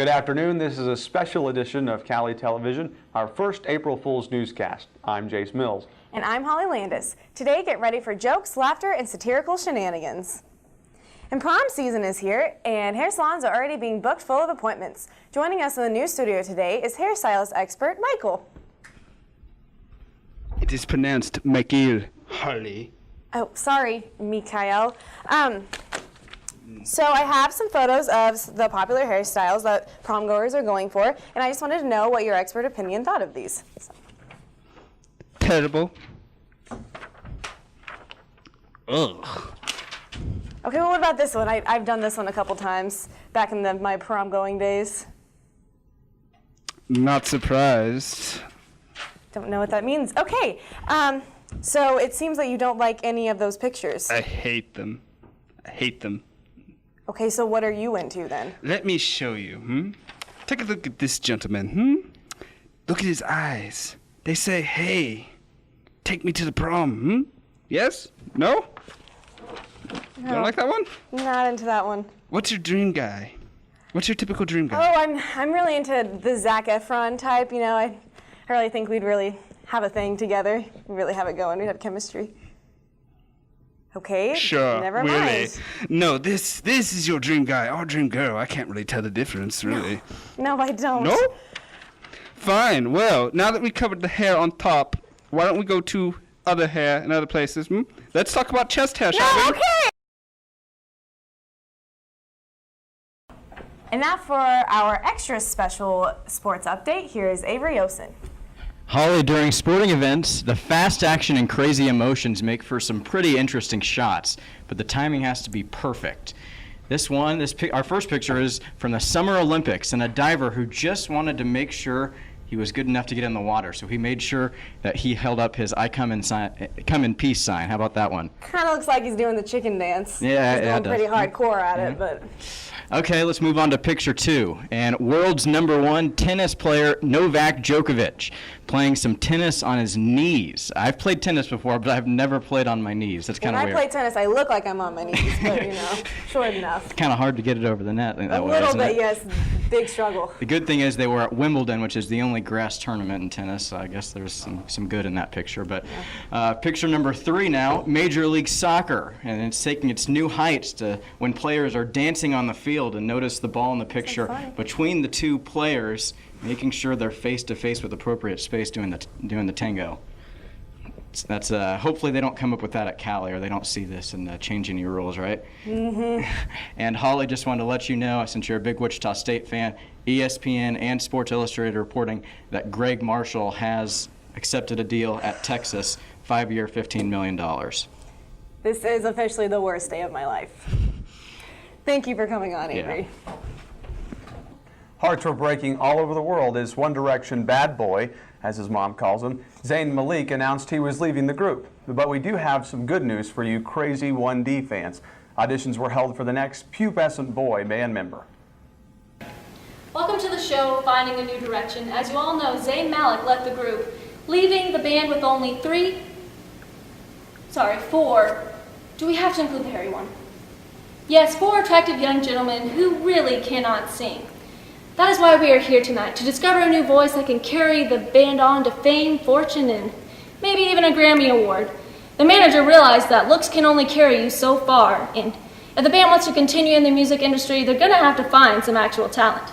Good afternoon. This is a special edition of Cowley Television, our first April Fool's newscast. I'm Jace Mills. And I'm Holly Landis. Today, get ready for jokes, laughter, and satirical shenanigans. And prom season is here, and hair salons are already being booked full of appointments. Joining us in the news studio today is hairstylist expert Michael. It is pronounced Michael, Holly. Oh, sorry, Mikhail. So I have some photos of the popular hairstyles that prom goers are going for, and I just wanted to know what your expert opinion thought of these. Terrible. Ugh. Okay, well, what about this one? I've done this one a couple times back in my prom going days. Not surprised. Don't know what that means. Okay, so it seems that you don't like any of those pictures. I hate them. I hate them. Okay, so what are you into then? Let me show you. Take a look at this gentleman. Look at his eyes. They say, hey, take me to the prom. Yes? No? No. Don't like that one? Not into that one. What's your dream guy? What's your typical dream guy? Oh, I'm really into the Zac Efron type. You know, I really think we'd really have a thing together. We'd really have it going. We'd have chemistry. Okay. Sure. Never really. mind. No, this is your dream guy, our dream girl. I can't really tell the difference, really. No, I don't. No? Fine. Well, now that we covered the hair on top, why don't we go to other hair and other places? Let's talk about chest hair, shall we? Okay. And now for our extra special sports update, here is Avery Osen. Holly, during sporting events, the fast action and crazy emotions make for some pretty interesting shots, but the timing has to be perfect. Our first picture is from the Summer Olympics, and a diver who just wanted to make sure he was good enough to get in the water, so he made sure that he held up his "I come in peace" sign. How about that one? Kind of looks like he's doing the chicken dance. Yeah, he's going pretty hardcore at it, but. Okay, let's move on to picture 2. And world's #1 tennis player Novak Djokovic playing some tennis on his knees. I've played tennis before, but I've never played on my knees. That's kind of weird. When I play tennis, I look like I'm on my knees, but short enough. Kind of hard to get it over the net that way, A little isn't bit, it? yes. Big struggle. The good thing is they were at Wimbledon, which is the only grass tournament in tennis, so I guess there's some good in that picture. But picture number 3 now, Major League Soccer, and it's taking its new heights to when players are dancing on the field, and notice the ball in the picture between the two players, making sure they're face to face with appropriate space doing the tango. That's hopefully they don't come up with that at Cowley, or they don't see this and change any rules, right? Mm-hmm. And Holly, just wanted to let you know, since you're a big Wichita State fan, ESPN and Sports Illustrated reporting that Greg Marshall has accepted a deal at Texas, 5-year, $15 million. This is officially the worst day of my life. Thank you for coming on, Avery. Yeah. Hearts were breaking all over the world as One Direction bad boy, as his mom calls him, Zayn Malik, announced he was leaving the group. But we do have some good news for you crazy 1D fans. Auditions were held for the next pubescent boy band member. Welcome to the show, Finding a New Direction. As you all know, Zayn Malik left the group, leaving the band with only 4. Do we have to include the hairy one? Yes, 4 attractive young gentlemen who really cannot sing. That is why we are here tonight, to discover a new voice that can carry the band on to fame, fortune, and maybe even a Grammy Award. The manager realized that looks can only carry you so far, and if the band wants to continue in the music industry, they're going to have to find some actual talent.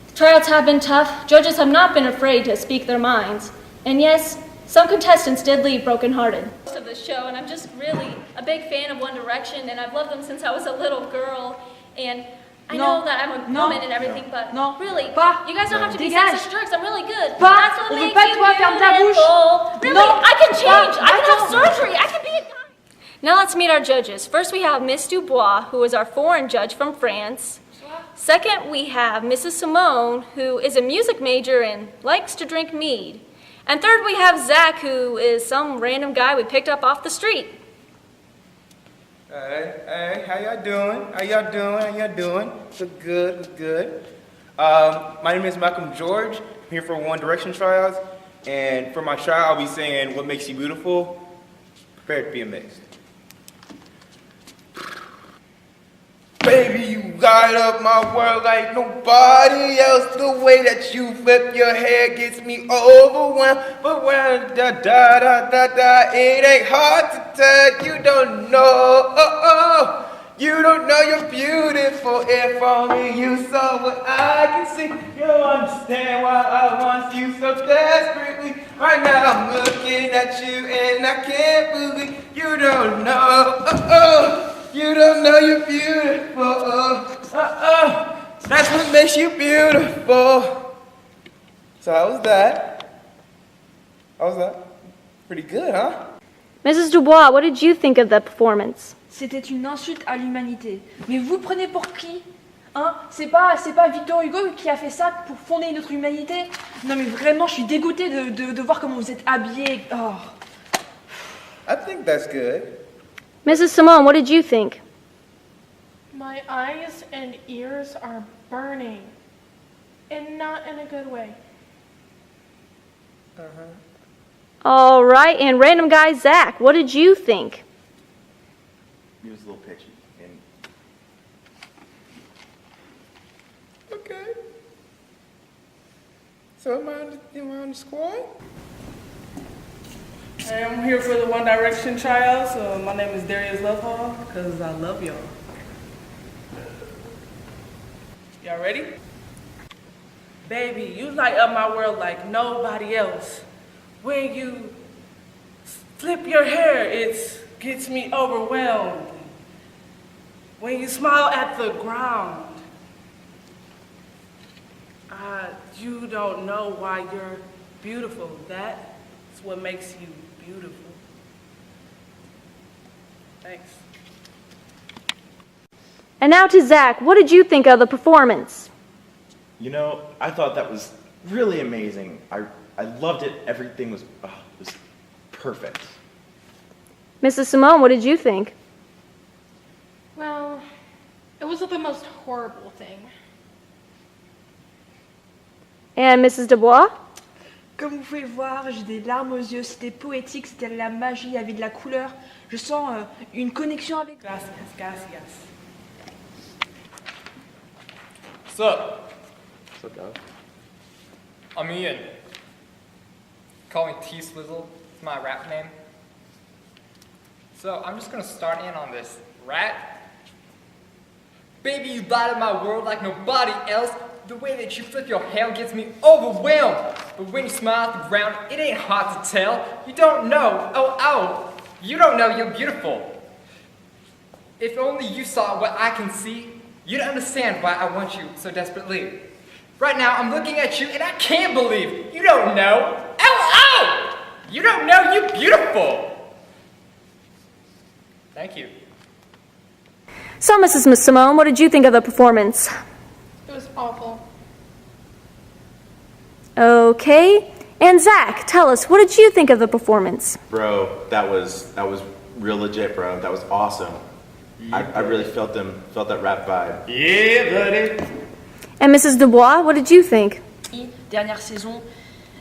The tryouts have been tough, judges have not been afraid to speak their minds, and yes, some contestants did leave brokenhearted. Of the show, and I'm just really a big fan of One Direction, and I've loved them since I was a little girl, and I know that I'm a woman and everything, but really, you guys don't have to be sexist jerks. I'm really good. That's what makes you beautiful. Really, I can change. I can have surgery. I can be a guy. Now let's meet our judges. First, we have Miss Dubois, who is our foreign judge from France. Second, we have Mrs. Simone, who is a music major and likes to drink mead. And third, we have Zach, who is some random guy we picked up off the street. Hey, how y'all doing? How y'all doing? Look good. My name is Malcolm George. I'm here for One Direction tryouts. And for my tryout, I'll be saying, what makes you beautiful? Prepare to be amazed. Baby, you light up my world like nobody else. The way that you flip your hair gets me overwhelmed. But when da da da da da, it ain't hard to tell. You don't know, you don't know you're beautiful. If only you saw what I can see, you'll understand why I want you so desperately. Right now I'm looking at you and I can't believe you don't know. You don't know you're beautiful. That's what makes you beautiful. So how was that? How was that? Pretty good, huh? Mrs. Dubois, what did you think of the performance? C'était une insulte à l'humanité. Mais vous prenez pour qui? Hein? C'est pas Victor Hugo qui a fait ça pour fonder notre humanité? Non mais vraiment, je suis dégoûtée de voir comment vous êtes habillés. Oh. I think that's good. Mrs. Simone, what did you think? My eyes and ears are burning, and not in a good way. All right, and random guy Zach, what did you think? He was a little pitchy. And Okay. So am I on the squad? Hey, I'm here for the One Direction tryouts. My name is Darius Lovehall, because I love y'all. Y'all ready? Baby, you light up my world like nobody else. When you flip your hair, it gets me overwhelmed. When you smile at the ground, you don't know why you're beautiful. That's what makes you beautiful. Thanks. And now to Zach, what did you think of the performance? you know, I thought that was really amazing. I loved it. Everything was perfect. Mrs. Simone, what did you think? Well, it was the most horrible thing. And Mrs. Dubois? Comme vous pouvez le voir, j'ai des larmes aux yeux, c'était poétique, c'était de la magie, il y avait de la couleur. Je sens une connexion avec... Gracias, gracias. What's up? What's up, dog? I'm Ian. Call me T-Swizzle. It's my rap name. So I'm just gonna start in on this rat. Baby, you light up my world like nobody else. The way that you flip your hair gets me overwhelmed. But when you smile at the ground, it ain't hard to tell. You don't know. Oh, you don't know you're beautiful. If only you saw what I can see, you'd understand why I want you so desperately. Right now, I'm looking at you and I can't believe you don't know. Oh! You don't know you're beautiful. Thank you. So, Mrs. Simone, what did you think of the performance? It was awful. Okay. And Zach, tell us, what did you think of the performance? Bro, that was real legit, bro. That was awesome. I really felt that rap vibe. Yeah, buddy. And Mrs. Dubois, what did you think? Dernière saison,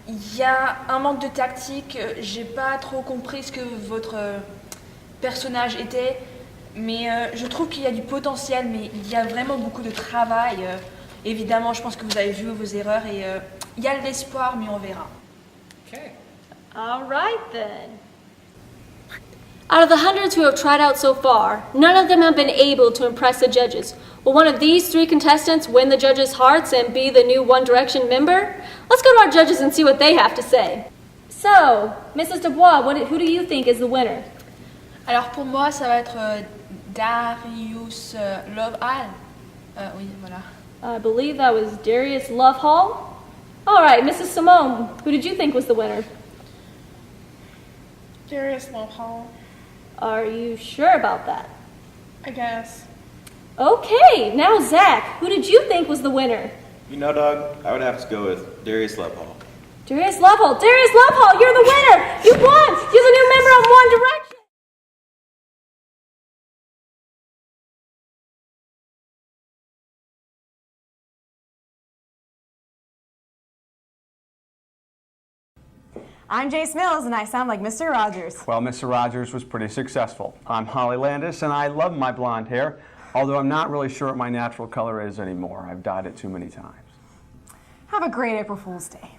il y a un manque de tactique, j'ai pas trop compris ce que votre personnage était, mais je trouve qu'il y a du potentiel, mais il y a vraiment beaucoup de travail. Évidemment, je pense que vous avez vu vos erreurs et il y a de l'espoir, mais on verra. Okay. All right, then. Out of the hundreds who have tried out so far, none of them have been able to impress the judges. Will one of these three contestants win the judges' hearts and be the new One Direction member? Let's go to our judges and see what they have to say. So, Mrs. Dubois, who do you think is the winner? Alors pour moi, ça va être Darius Lovehall. Oui, voilà. I believe that was Darius Lovehall. All right, Mrs. Simone, who did you think was the winner? Darius Lovehall, Are you sure about that? I guess. Okay, now Zach, who did you think was the winner? You know, dog, I would have to go with Darius Lovehall. Darius Lovehall. Darius Lovehall, you're the winner! You won! You're the new member of One Direction! I'm Jace Mills, and I sound like Mr. Rogers. Well, Mr. Rogers was pretty successful. I'm Holly Landis, and I love my blonde hair. although I'm not really sure what my natural color is anymore. I've dyed it too many times. Have a great April Fool's Day.